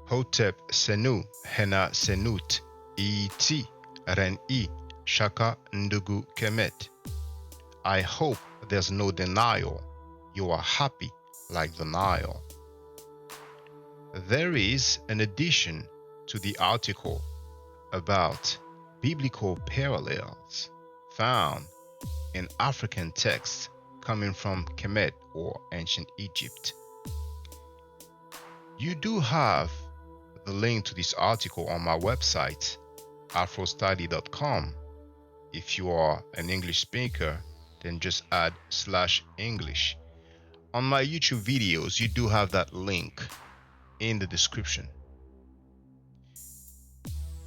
Hotep Senu Hena Senut Et Ren-I Shaka Ndugu Kemet. I hope there's no denial. You are happy like the Nile. There is an addition to the article about biblical parallels found in African texts coming from Kemet or ancient Egypt. You do have the link to this article on my website, afrostudy.com. If you are an English speaker, then just add /English. On my YouTube videos, you do have that link in the description.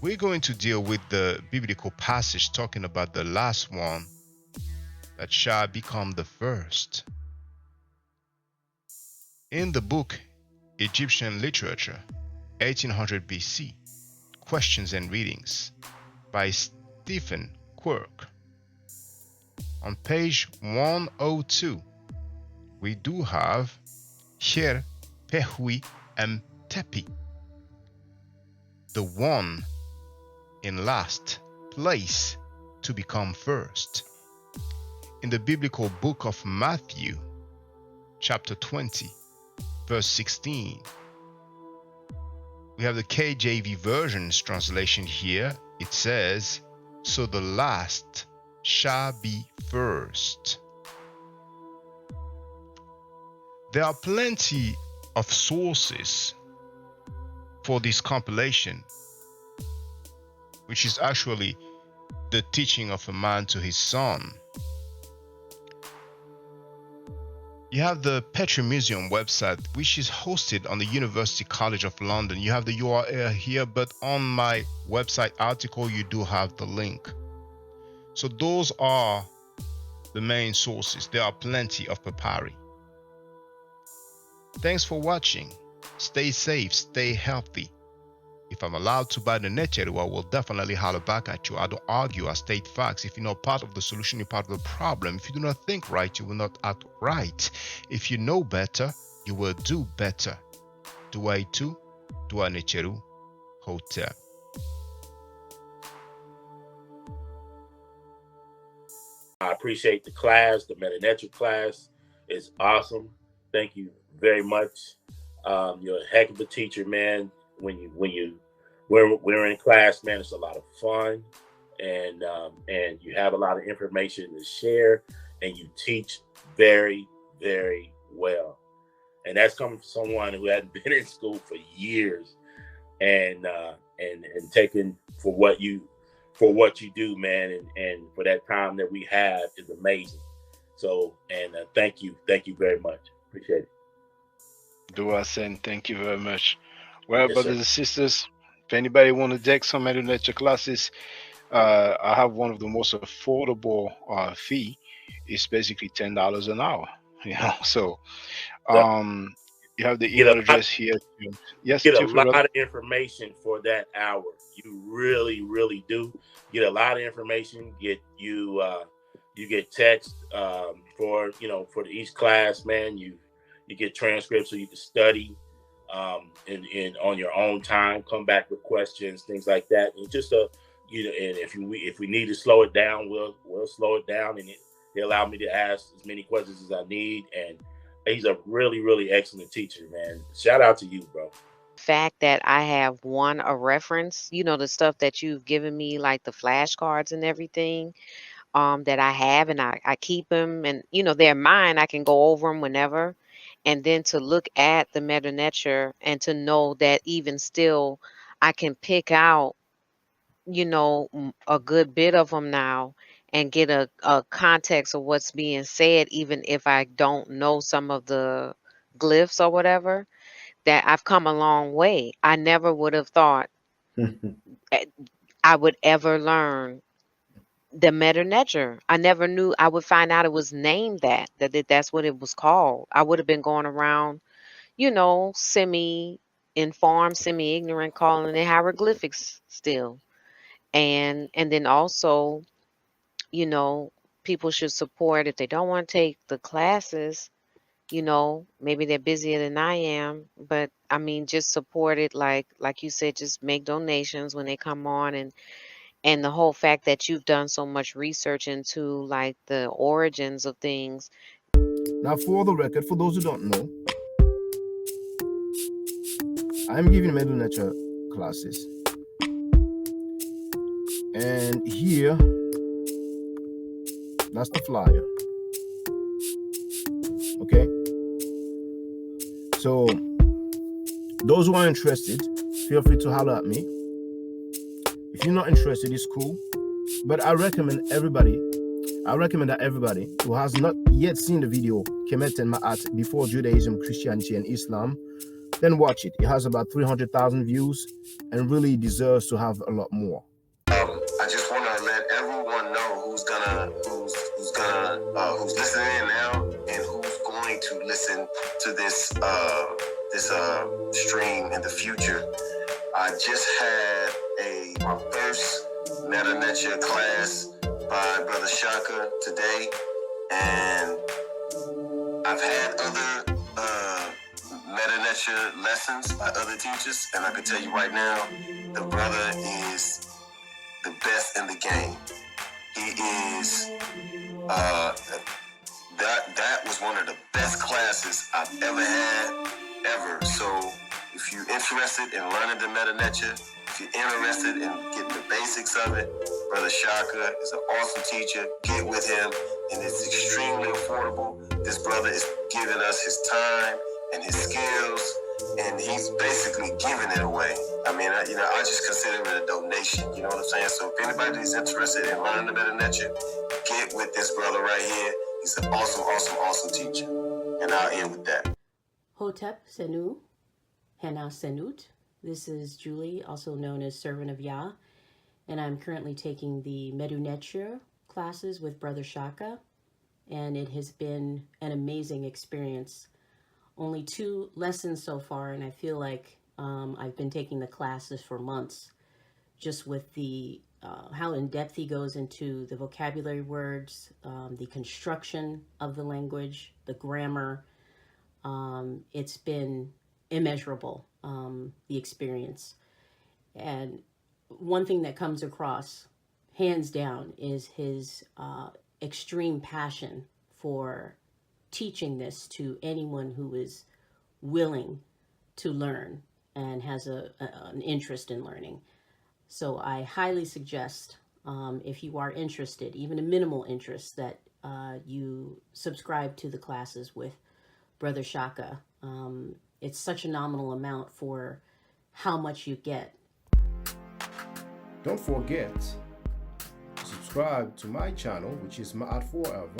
We're going to deal with the biblical passage talking about the last one that shall become the first. In the book Egyptian Literature, 1800 BC, Questions and Readings by Stephen Quirk. On page 102, we do have Her Pehui Em Tepi, the one in last place to become first. In the biblical book of Matthew, chapter 20, verse 16, we have the KJV version's translation here. It says, "So the last shall be first." There are plenty of sources for this compilation, which is actually the teaching of a man to his son. You have the Petrie Museum website, which is hosted on the University College of London. You have the URL here, but on my website article, you do have the link. So those are the main sources. There are plenty of papyri. Thanks for watching. Stay safe, stay healthy. If I'm allowed to buy the Neteru, I will definitely holler back at you. I don't argue, I state facts. If you're not part of the solution, you're part of the problem. If you do not think right, you will not act right. If you know better, you will do better. Dua itu, Dua Neteru, Hotep. I appreciate the class. The Metanetric class is awesome. Thank you very much. You're a heck of a teacher, man. When we're in class, man, it's a lot of fun, and you have a lot of information to share, and you teach very, very well. And that's coming from someone who hadn't been in school for years, and taking for what you do, man, and for that time that we have is amazing. So, and thank you very much. Appreciate it. Dua Sen, thank you very much. Well, Yes, brothers sir. and sisters, if anybody want to take some Metanetric classes, I have one of the most affordable fee. It's basically $10 an hour. So you have the email address here. Yes, Get a Tiffany, lot brother. of information for that hour. You really, really do get a lot of information. You get text for each class, man. You get transcripts so you can study in on your own time. Come back with questions, things like that, and just and if we need to slow it down, we'll slow it down, and they allow me to ask as many questions as I need. And he's a really, really excellent teacher, man. Shout out to you, bro. Fact that I have a reference, the stuff that you've given me, like the flashcards and everything, that I have, and I keep them, and they're mine. I can go over them whenever, and then to look at the Meta Nature and to know that even still, I can pick out, a good bit of them now and get a context of what's being said, even if I don't know some of the glyphs or whatever. That I've come a long way. I never would have thought I would ever learn the Meta Nature. I never knew I would find out it was named that's what it was called. I would have been going around, semi-informed, semi-ignorant, calling it hieroglyphics still. And then also, you know, people should support if they don't want to take the classes, Maybe they're busier than I am, but I mean, just support it. Like you said, just make donations when they come on, and the whole fact that you've done so much research into like the origins of things. Now, for the record, for those who don't know, I'm giving Medu Neter classes, and here, that's the flyer. Okay, so those who are interested, feel free to holler at me. If you're not interested, it's cool, but I recommend that everybody who has not yet seen the video Kemet and Ma'at before Judaism, Christianity, and Islam, then watch it. It has about 300,000 views and really deserves to have a lot more. I just want to let everyone know who's listening in now and who's going to listen to this stream in the future. I just had my first Medu Neter class by Brother Shaka today, and I've had other Medu Neter lessons by other teachers, and I can tell you right now, the brother is the best in the game. He is that was one of the best classes I've ever had. So if you're interested in learning the Medu Neter, if you're interested in getting the basics of it, Brother Shaka is an awesome teacher. Get with him, and it's extremely affordable. This brother is giving us his time and his skills, and he's basically giving it away. I mean, I just consider it a donation. You know what I'm saying? So if anybody is interested in learning the Medu Neter, get with this brother right here. He's an awesome, awesome, awesome teacher. And I'll end with that. Hotep Senu, Hena Senut. This is Julie, also known as Servant of Yah, and I'm currently taking the Medu Neter classes with Brother Shaka, and it has been an amazing experience. Only 2 lessons so far, and I feel like I've been taking the classes for months, just with the how in depth he goes into the vocabulary words, the construction of the language, the grammar. It's been immeasurable, the experience. And one thing that comes across, hands down, is his extreme passion for teaching this to anyone who is willing to learn and has an interest in learning. So I highly suggest, if you are interested, even a minimal interest, that you subscribe to the classes with Brother Shaka. It's such a nominal amount for how much you get. Don't forget to subscribe to my channel, which is Ma'at Forever.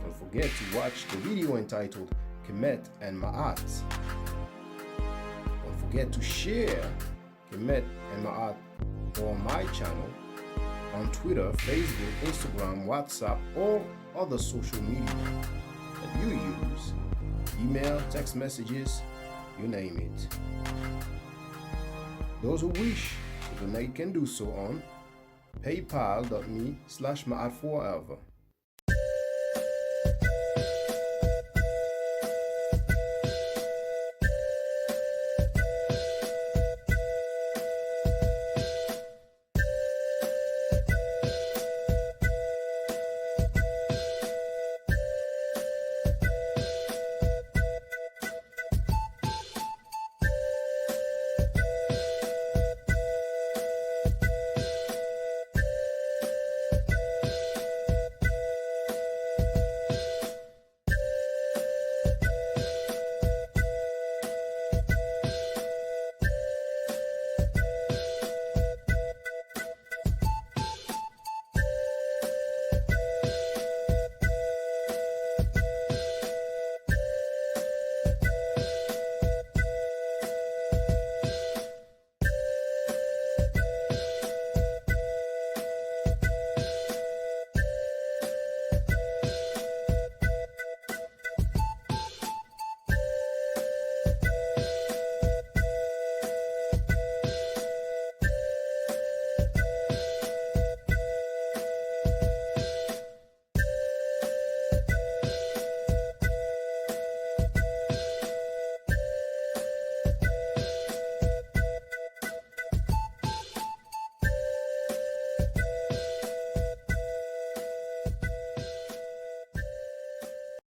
Don't forget to watch the video entitled Kemet and Ma'at. Don't forget to share Kemet and Ma'at on my channel on Twitter, Facebook, Instagram, WhatsApp, or other social media that you use. Email, text messages, you name it. Those who wish to donate can do so on paypal.me/Ma'at Forever.